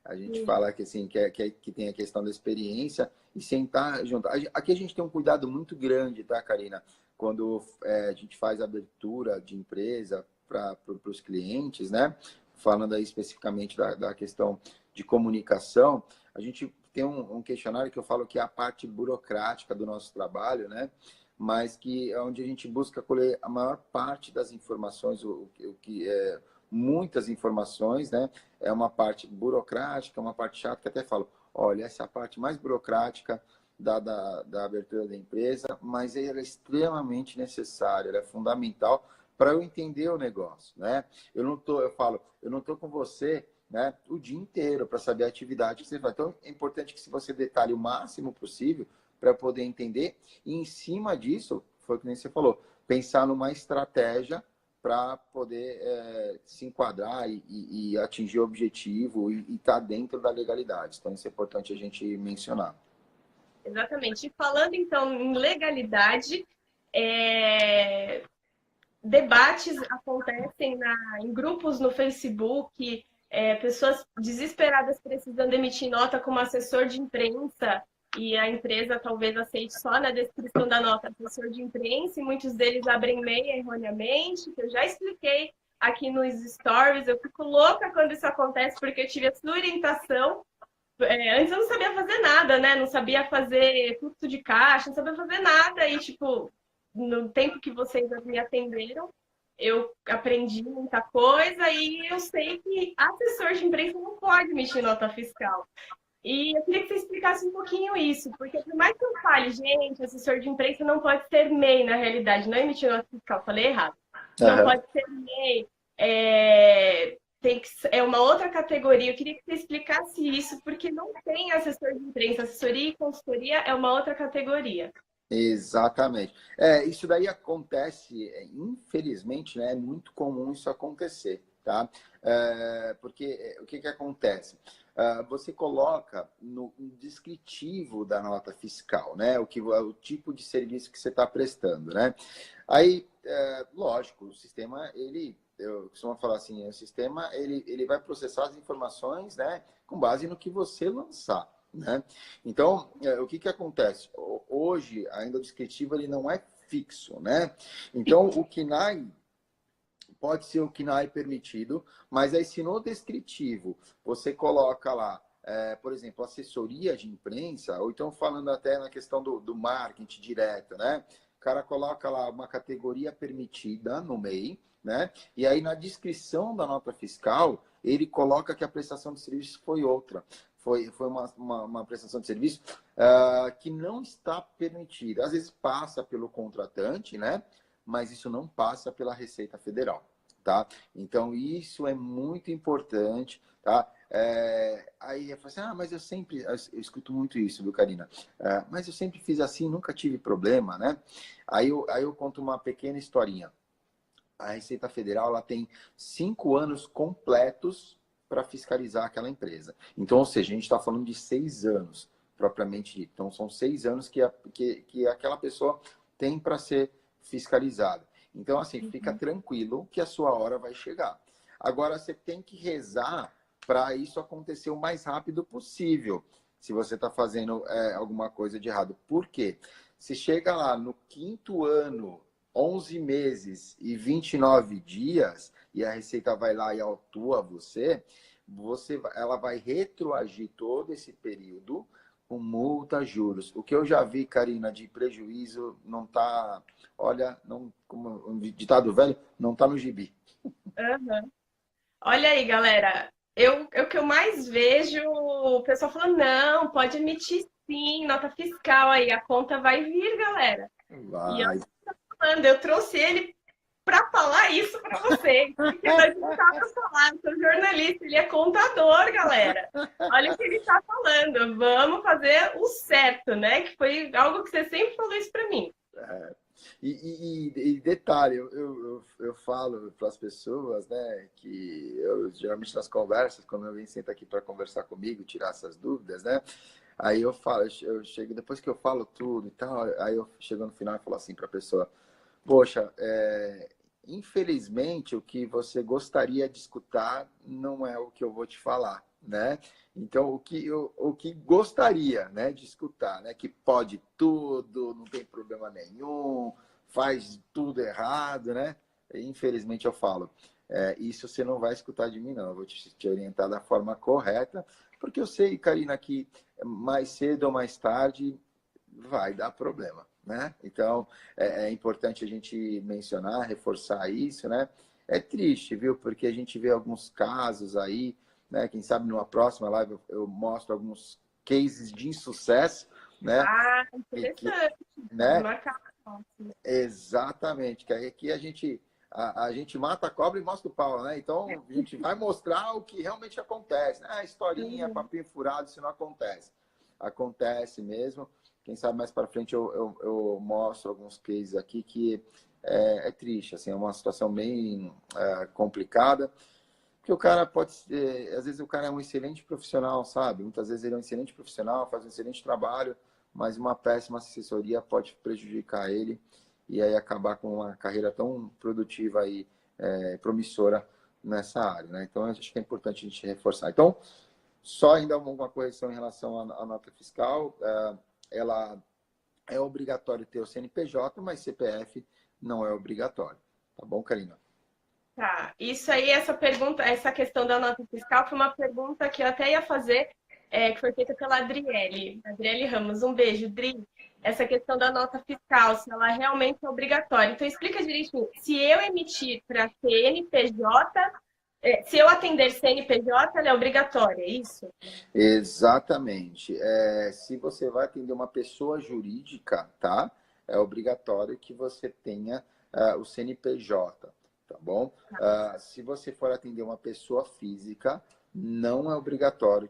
A gente fala que, assim, que tem a questão da experiência e sentar junto. Aqui a gente tem um cuidado muito grande, tá, Karina? Quando a gente faz abertura de empresa para os clientes, né? Falando aí especificamente da questão de comunicação, a gente tem um questionário que eu falo que é a parte burocrática do nosso trabalho, né? Mas que é onde a gente busca colher a maior parte das informações, o que é muitas informações, né? É uma parte burocrática, uma parte chata, que até falo, olha, essa é a parte mais burocrática da abertura da empresa, mas ela é extremamente necessária, ela é fundamental para eu entender o negócio, né? Eu falo, eu não tô com você, né, o dia inteiro para saber a atividade que você faz. Então, é importante que você detalhe o máximo possível para poder entender e, em cima disso, foi o que nem você falou, pensar numa estratégia para poder se enquadrar e atingir o objetivo e estar dentro da legalidade. Então, isso é importante a gente mencionar. Exatamente. E falando, então, em legalidade, debates acontecem em grupos no Facebook, pessoas desesperadas precisando emitir nota como assessor de imprensa, e a empresa talvez aceite só na descrição da nota assessor de imprensa, e muitos deles abrem meia erroneamente, que eu já expliquei aqui nos stories. Eu fico louca quando isso acontece, porque eu tive a sua orientação. Antes eu não sabia fazer nada, né? Não sabia fazer fluxo de caixa, não sabia fazer nada. E, tipo, no tempo que vocês me atenderam, eu aprendi muita coisa e eu sei que assessor de imprensa não pode emitir nota fiscal. E eu queria que você explicasse um pouquinho isso, porque por mais que eu fale, gente, assessor de imprensa não pode ser MEI, na realidade, não emitir nota fiscal, falei errado. Não Uhum. pode ser MEI, é uma outra categoria. Eu queria que você explicasse isso, porque não tem assessor de imprensa. Assessoria e consultoria é uma outra categoria. Exatamente. Isso daí acontece, infelizmente, né? É muito comum isso acontecer, tá? Porque o que acontece? Você coloca no descritivo da nota fiscal, né? O tipo de serviço que você está prestando, né? Aí, lógico, o sistema, eu costumo falar assim, o sistema, ele vai processar as informações, né? Com base no que você lançar. Né? Então, o que acontece? Hoje, ainda o descritivo ele não é fixo, né? Então, o KNAI pode ser o KNAI permitido, mas aí se no descritivo você coloca lá, por exemplo, assessoria de imprensa, ou então falando até na questão do marketing direto, né? O cara coloca lá uma categoria permitida no MEI, né? E aí na descrição da nota fiscal, ele coloca que a prestação de serviço foi outra. Foi uma prestação de serviço que não está permitida. Às vezes passa pelo contratante, né? Mas isso não passa pela Receita Federal, tá? Então, isso é muito importante, tá? Aí eu falo assim, mas eu escuto muito isso, viu, Karina? Mas eu sempre fiz assim, nunca tive problema, né? Aí eu conto uma pequena historinha. A Receita Federal, ela tem 5 anos completos para fiscalizar aquela empresa. Então, ou seja, a gente está falando de 6 anos, propriamente dito. Então, são 6 anos que aquela pessoa tem para ser fiscalizada. Então, assim, fica tranquilo que a sua hora vai chegar. Agora, você tem que rezar para isso acontecer o mais rápido possível, se você está fazendo alguma coisa de errado. Por quê? Se chega lá no 5º ano, 11 meses e 29 dias, e a Receita vai lá e autua ela vai retroagir todo esse período com multa, juros. O que eu já vi, Karina, de prejuízo, não tá, olha, não, como um ditado velho, não tá no gibi. Uhum. Olha aí, galera. O que eu mais vejo, o pessoal falando, não, pode emitir sim, nota fiscal aí, a conta vai vir, galera. E Vai. eu trouxe ele para falar isso para vocês. Porque vai estar para falar, eu sou jornalista, ele é contador, galera. Olha o que ele está falando. Vamos fazer o certo, né? Que foi algo que você sempre falou isso para mim. E detalhe, eu falo para as pessoas, né, que eu geralmente nas conversas, quando alguém senta aqui para conversar comigo, tirar essas dúvidas, né, aí eu falo, eu chego, depois que eu falo tudo e tal, aí eu chego no final e falo assim para a pessoa, poxa, infelizmente o que você gostaria de escutar não é o que eu vou te falar, né? Então, o que gostaria, né, de escutar, né, que pode tudo, não tem problema nenhum, faz tudo errado, né? Infelizmente eu falo, isso você não vai escutar de mim, não. Eu vou te orientar da forma correta, porque eu sei, Karina, que mais cedo ou mais tarde vai dar problema, né? Então, é importante a gente mencionar, reforçar isso, né? É triste, viu? Porque a gente vê alguns casos aí, né? Quem sabe numa próxima live eu mostro alguns cases de insucesso, né? Ah, Que, interessante. Pode né? marcar. Ótimo. Exatamente, que aqui a gente mata a cobra e mostra o pau, né? Então a gente vai mostrar o que realmente acontece, né? Historinha, Uhum. papinho furado, isso não acontece. Acontece mesmo. Quem sabe mais para frente eu mostro alguns cases aqui que é triste, assim, é uma situação bem complicada. Porque o cara pode ser, às vezes o cara é um excelente profissional, sabe? Muitas vezes ele é um excelente profissional, faz um excelente trabalho, mas uma péssima assessoria pode prejudicar ele e aí acabar com uma carreira tão produtiva e promissora nessa área, né? Então, acho que é importante a gente reforçar. Então, só ainda uma correção em relação à nota fiscal, ela é obrigatório ter o CNPJ, mas CPF não é obrigatório. Tá bom, Karina? Tá, isso aí, essa pergunta, essa questão da nota fiscal foi uma pergunta que eu até ia fazer, que foi feita pela Adriele Ramos. Um beijo, Dri. Essa questão da nota fiscal, se ela realmente é obrigatória. Então, explica direitinho. Se eu emitir para CNPJ, se eu atender CNPJ, ela é obrigatória, é isso? Exatamente. Se você vai atender uma pessoa jurídica, tá? É obrigatório que você tenha o CNPJ, tá bom? Se você for atender uma pessoa física, não é obrigatório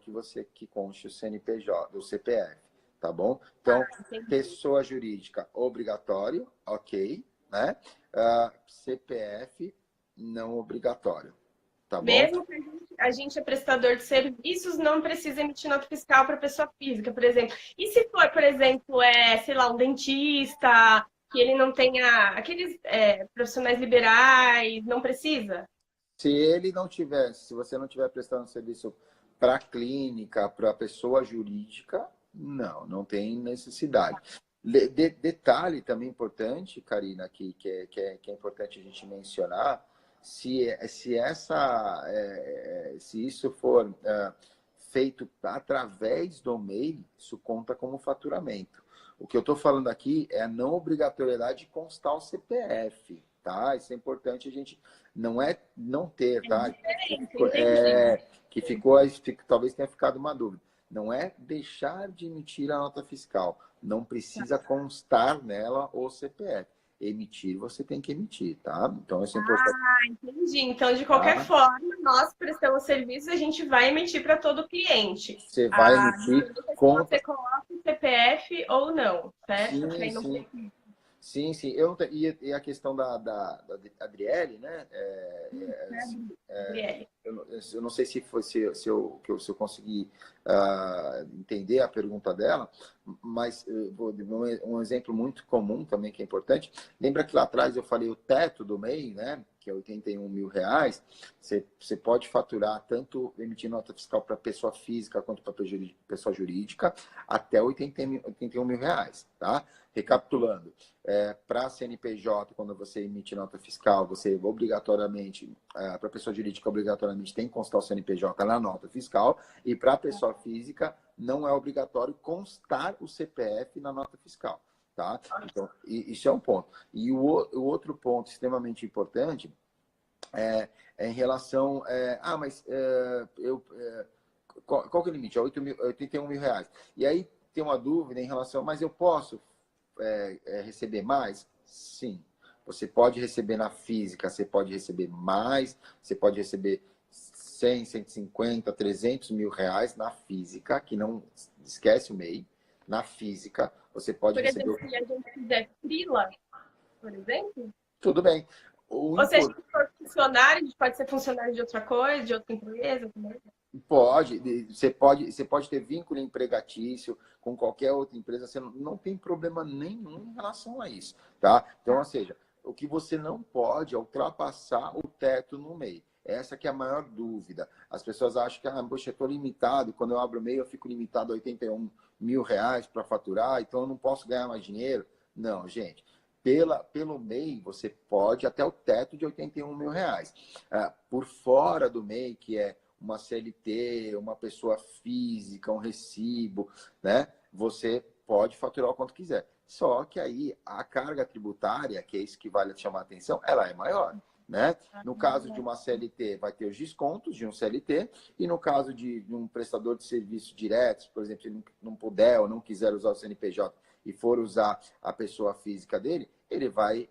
que conste o CNPJ, o CPF, tá bom? Então, Entendi. pessoa jurídica, obrigatório, ok, né? CPF, não obrigatório, tá bom? Mesmo que a gente é prestador de serviços, não precisa emitir nota fiscal para pessoa física, por exemplo. E se for, por exemplo, sei lá, um dentista, que ele não tenha aqueles profissionais liberais, não precisa? Se você não tiver prestando serviço para clínica, para pessoa jurídica, não tem necessidade. Detalhe também importante, Karina, que é importante a gente mencionar, se isso for feito através do MEI, isso conta como faturamento. O que eu estou falando aqui é a não obrigatoriedade de constar o CPF, tá? Isso é importante a gente não é não ter, É tá? diferente, entendi. Que talvez tenha ficado uma dúvida. Não é deixar de emitir a nota fiscal. Não precisa constar nela o CPF. Emitir, você tem que emitir, tá? Então, isso é importante. Entendi. Então, de qualquer Tá? forma, nós prestamos serviço, a gente vai emitir para todo cliente. Você vai A emitir diferença é se conta. você coloca o CPF ou não, certo? Que Sim, aí não sim. precisa. Sim. E a questão da Adriele, né? Né, Gabriele? Eu não sei se eu consegui entender a pergunta dela, mas vou dar um exemplo muito comum também que é importante. Lembra que lá atrás eu falei o teto do MEI, né? Que é R$ 81.000. Você pode faturar tanto emitir nota fiscal para pessoa física quanto para pessoa jurídica até R$ 81.000, tá? Recapitulando, para a CNPJ, quando você emite nota fiscal, você obrigatoriamente, para a pessoa jurídica, obrigatoriamente tem que constar o CNPJ na nota fiscal, e para a pessoa física, não é obrigatório constar o CPF na nota fiscal. Tá? Então, isso é um ponto. E o outro ponto extremamente importante é em relação. Qual que é o limite? É R$ 81.000. E aí tem uma dúvida em relação, mas eu posso receber mais? Sim. Você pode receber na física, você pode receber mais, você pode receber 100, 150, R$ 300.000 na física, que não esquece o MEI. Na física, você pode Por exemplo, receber. se a gente fizer freela, por exemplo, Tudo bem. O ou se a impor- gente for funcionário, a gente pode ser funcionário de outra coisa, de outra empresa também. Você pode ter vínculo empregatício com qualquer outra empresa, você não tem problema nenhum em relação a isso, tá? Então, ou seja, o que você não pode é ultrapassar o teto no MEI. Essa que é a maior dúvida. As pessoas acham que, poxa, eu estou limitado, quando eu abro o MEI eu fico limitado a R$ 81.000 para faturar, então eu não posso ganhar mais dinheiro. Não, gente. Pelo MEI, você pode até o teto de R$ 81.000. Por fora do MEI, que é uma CLT, uma pessoa física, um recibo, né? Você pode faturar o quanto quiser. Só que aí a carga tributária, que é isso que vale chamar a atenção, ela é maior. Né? No caso de uma CLT, vai ter os descontos de um CLT, e no caso de um prestador de serviço diretos, por exemplo, se ele não puder ou não quiser usar o CNPJ e for usar a pessoa física dele, ele vai,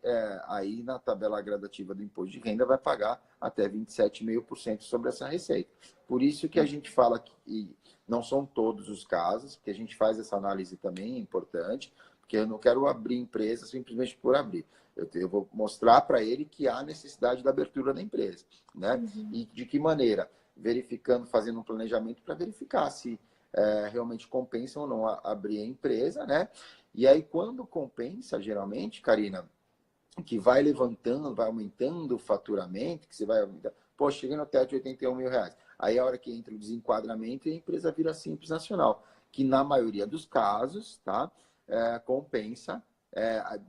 aí na tabela gradativa do imposto de renda, vai pagar até 27,5% sobre essa receita. Por isso que a gente fala que não são todos os casos, porque a gente faz essa análise também, é importante, porque eu não quero abrir empresa simplesmente por abrir. Eu vou mostrar para ele que há necessidade da abertura da empresa, né? Uhum. E de que maneira? Verificando, fazendo um planejamento para verificar se realmente compensa ou não abrir a empresa, né? E aí, quando compensa, geralmente, Karina, que vai levantando, vai aumentando o faturamento, que você vai aumentar. Pô, cheguei no teto de R$ 81.000. Aí, a hora que entra o desenquadramento, a empresa vira Simples Nacional, que na maioria dos casos, tá? Compensa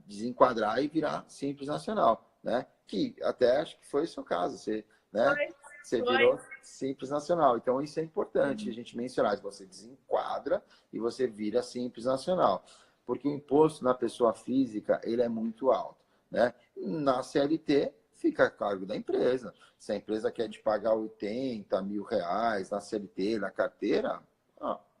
desenquadrar e virar Simples Nacional, né? Que até acho que foi o seu caso, você, né? Você virou Simples Nacional. Então, isso é importante a gente mencionar. Você desenquadra e você vira Simples Nacional. Porque o imposto na pessoa física, ele é muito alto, né? Na CLT, fica a cargo da empresa. Se a empresa quer te pagar R$ 80.000 na CLT, na carteira,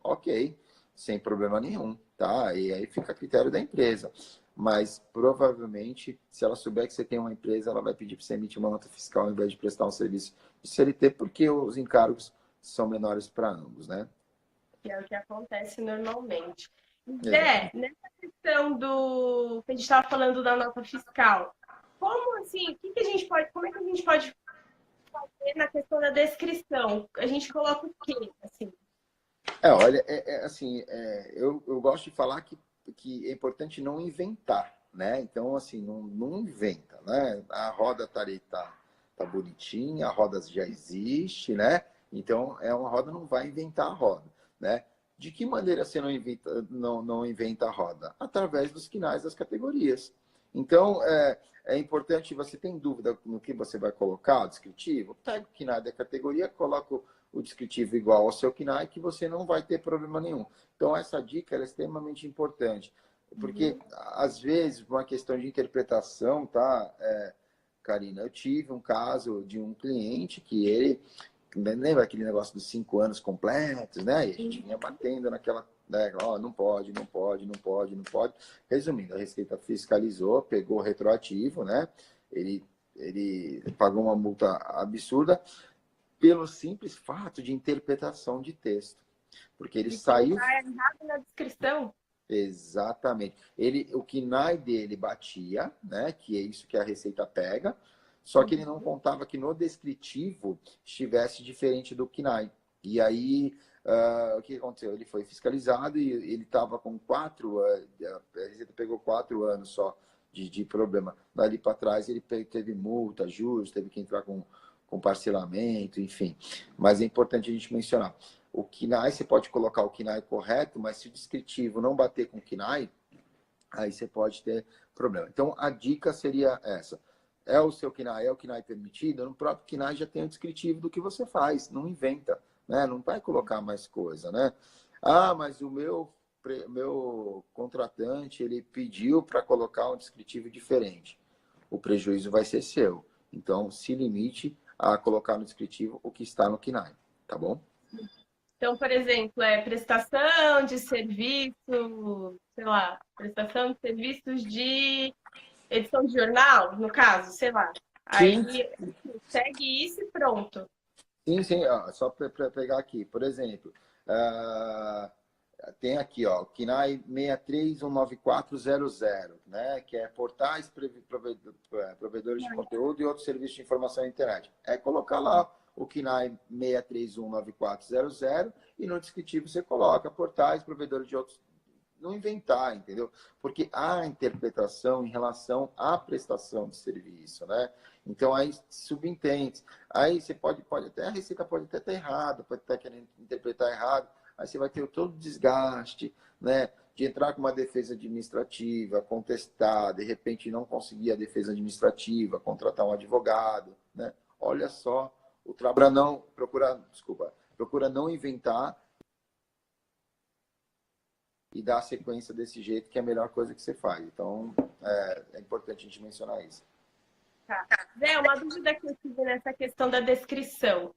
ok, sem problema nenhum, tá? E aí fica a critério da empresa. Mas, provavelmente, se ela souber que você tem uma empresa, ela vai pedir para você emitir uma nota fiscal ao invés de prestar um serviço de CLT, porque os encargos são menores para ambos, né? Que é o que acontece normalmente. Zé, Exatamente. nessa questão do que a gente estava falando da nota fiscal, como assim, como é que a gente pode fazer na questão da descrição? A gente coloca o quê, assim? Olha, assim, eu gosto de falar que é importante não inventar, né? Então, assim, não inventa, né? A roda tá bonitinha, a roda já existe, né? Então, uma roda não vai inventar a roda, né? De que maneira você não inventa a roda? Através dos quinais das categorias. Então, é importante, você tem dúvida no que você vai colocar, o descritivo? Pega o quinal da categoria, coloca o descritivo igual ao seu KNAI, que você não vai ter problema nenhum. Então, essa dica é extremamente importante, porque, às vezes, por uma questão de interpretação, tá, Karina, eu tive um caso de um cliente que ele, lembra aquele negócio dos 5 anos completos, né? E a gente vinha batendo naquela, né? Não pode, não pode, não pode, não pode. Resumindo, a Receita fiscalizou, pegou o retroativo, né? Ele pagou uma multa absurda, pelo simples fato de interpretação de texto. Porque ele De saiu... colocar errado na descrição? Exatamente. O KNAI dele batia, né? Que é isso que a Receita pega, só que ele não contava que no descritivo estivesse diferente do KNAI. E aí, o que aconteceu? Ele foi fiscalizado e ele estava com 4 anos, a Receita pegou 4 anos só de problema. Dali para trás ele teve multa, juros, teve que entrar com parcelamento, enfim. Mas é importante a gente mencionar. O KNAI, você pode colocar o KNAI correto, mas se o descritivo não bater com o KNAI, aí você pode ter problema. Então, a dica seria essa. É o seu KNAI, é o KNAI permitido? No próprio KNAI já tem o descritivo do que você faz, não inventa, né? Não vai colocar mais coisa, né? Mas o meu contratante, ele pediu para colocar um descritivo diferente. O prejuízo vai ser seu. Então, se limite a colocar no descritivo o que está no KNAI, tá bom? Então, por exemplo, prestação de serviço, sei lá, prestação de serviços de edição de jornal, no caso, sei lá. Sim, Aí segue isso e pronto. sim. Só para pegar aqui, por exemplo, tem aqui, ó, o KNAI 6319400, né, que é portais, provedores de conteúdo e outros serviços de informação na internet. É colocar lá o KNAI 6319400 e no descritivo você coloca portais, provedores de outros. Não inventar, entendeu? Porque há interpretação em relação à prestação de serviço, né? Então, aí subentende. Aí você pode até, a Receita pode até estar errada, pode estar querendo interpretar errado. Aí você vai ter todo o desgaste, né? De entrar com uma defesa administrativa, contestar, de repente não conseguir a defesa administrativa, contratar um advogado, né? Olha só o trabalho não procura não inventar e dar a sequência desse jeito, que é a melhor coisa que você faz. Então, é importante a gente mencionar isso. Tá. Zé, uma dúvida que eu tive nessa questão da descrição,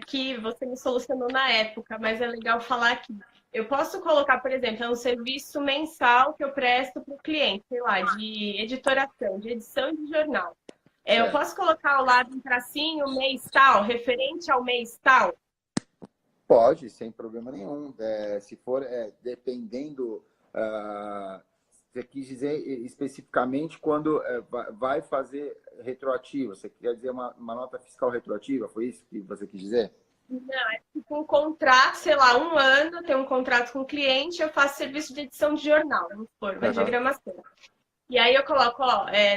que você me solucionou na época, mas é legal falar aqui. Eu posso colocar, por exemplo, um serviço mensal que eu presto para o cliente, sei lá, de editoração, de edição de jornal. Eu posso colocar ao lado um tracinho, mês tal, referente ao mês tal? Pode, sem problema nenhum. Se for, dependendo, você quis dizer especificamente quando vai fazer retroativa. Você quer dizer uma nota fiscal retroativa? Foi isso que você quis dizer? Não, é tipo um contrato, sei lá, um ano, eu tenho um contrato com o cliente, eu faço serviço de edição de jornal, vamos supor, uma diagramação. E aí eu coloco,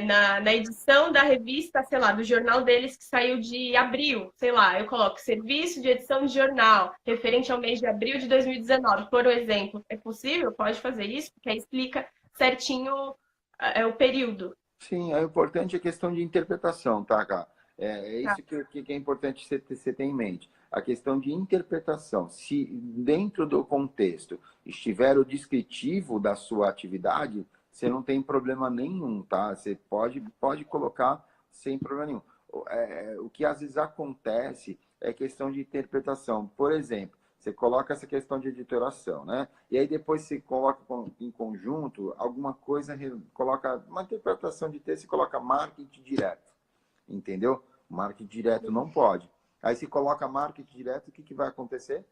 na edição da revista, sei lá, do jornal deles que saiu de abril, sei lá, eu coloco serviço de edição de jornal, referente ao mês de abril de 2019, por exemplo. É possível? Pode fazer isso? Porque aí explica certinho o período. Sim, é importante a questão de interpretação, tá, cara? É isso que é importante você ter em mente. A questão de interpretação. Se dentro do contexto estiver o descritivo da sua atividade, você não tem problema nenhum, tá? Você pode colocar sem problema nenhum. O que às vezes acontece é questão de interpretação. Por exemplo, você coloca essa questão de editoração, né? E aí depois você coloca em conjunto alguma coisa, coloca uma interpretação de texto e coloca marketing direto, entendeu? Marketing direto não pode. Aí se coloca marketing direto, o que vai acontecer?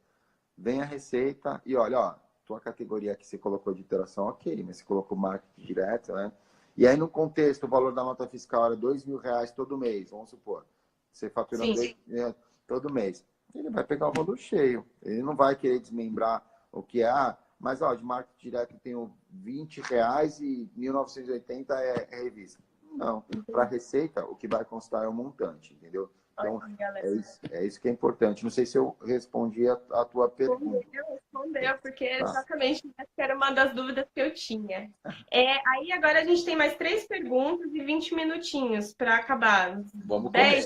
Vem a Receita e olha, ó, tua categoria que você colocou de editoração, ok, mas você colocou marketing direto, né? E aí no contexto, o valor da nota fiscal era R$2.000 todo mês, vamos supor. Você fatura todo mês. Ele vai pegar o valor cheio. Ele não vai querer desmembrar o que é, mas ó, de marketing direto eu tenho R$20 e 1.980 é revista. Não, para Receita, o que vai constar é o montante, entendeu? Então, é isso que é importante. Não sei se eu respondi a tua pergunta. Respondeu, porque exatamente essa era uma das dúvidas que eu tinha. Aí agora a gente tem mais 3 perguntas e 20 minutinhos para acabar. Vamos comer.